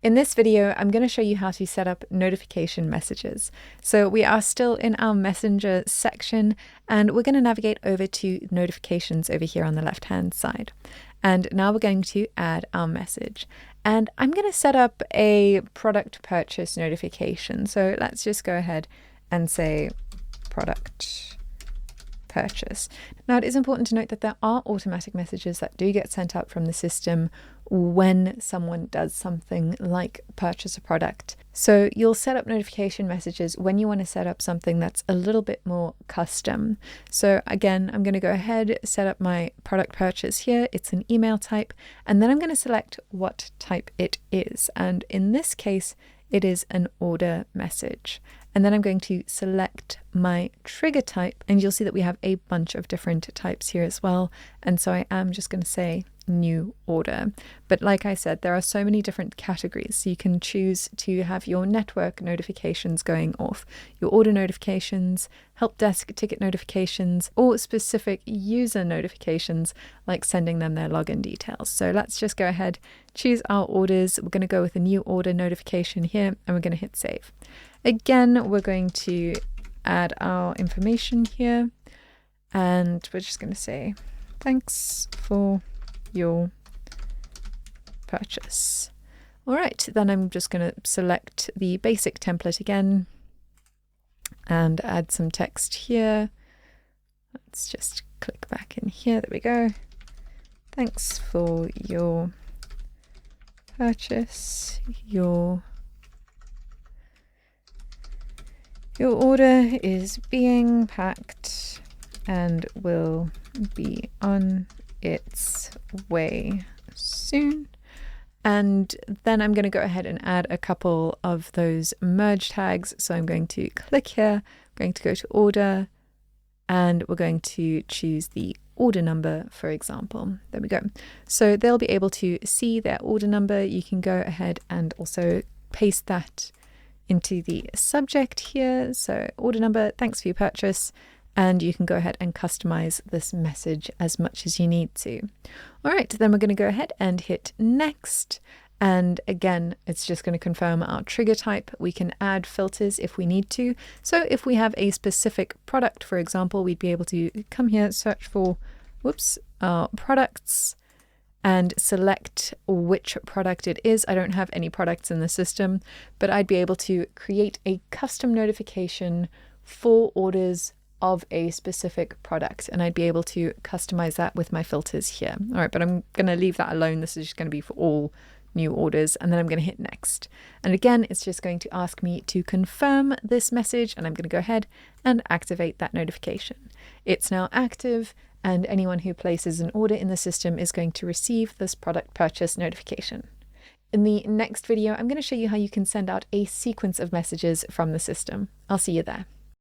In this video, I'm going to show you how to set up notification messages. So we are still in our Messenger section, and we're going to navigate over to notifications over here on the left-hand side. And now we're going to add our message. And I'm going to set up a product purchase notification. So let's just go ahead and say product purchase. Now, it is important to note that there are automatic messages that do get sent out from the system when someone does something like purchase a product. So you'll set up notification messages when you want to set up something that's a little bit more custom. So again, I'm going to go ahead, set up my product purchase here. It's an email type, and then I'm going to select what type it is. And in this case, it is an order message. And then I'm going to select my trigger type, and you'll see that we have a bunch of different types here as well. And so I am just going to say new order. But like I said, there are so many different categories. So you can choose to have your network notifications going off, your order notifications, help desk ticket notifications, or specific user notifications, like sending them their login details. So let's just go ahead, choose our orders. We're going to go with a new order notification here, and we're going to hit save. Again, we're going to add our information here, and we're just going to say, thanks for your purchase. All right, then I'm just going to select the basic template again and add some text here. Let's just click back in here. There we go. Thanks for your purchase. Your order is being packed and will be on its way soon. And then I'm going to go ahead and add a couple of those merge tags. So I'm going to click here, I'm going to go to order, and we're going to choose the order number, for example. There we go. So they'll be able to see their order number. You can go ahead and also paste that into the subject here. So order number, thanks for your purchase. And you can go ahead and customize this message as much as you need to. All right, then we're going to go ahead and hit next. And again, it's just going to confirm our trigger type. We can add filters if we need to. So if we have a specific product, for example, we'd be able to come here, search for, products, and select which product it is. I don't have any products in the system, but I'd be able to create a custom notification for orders of a specific product, and I'd be able to customize that with my filters here. All right, but I'm going to leave that alone. This is just going to be for all new orders, and then I'm going to hit next. And again, it's just going to ask me to confirm this message, and I'm going to go ahead and activate that notification. It's now active, and anyone who places an order in the system is going to receive this product purchase notification. In the next video, I'm going to show you how you can send out a sequence of messages from the system. I'll see you there.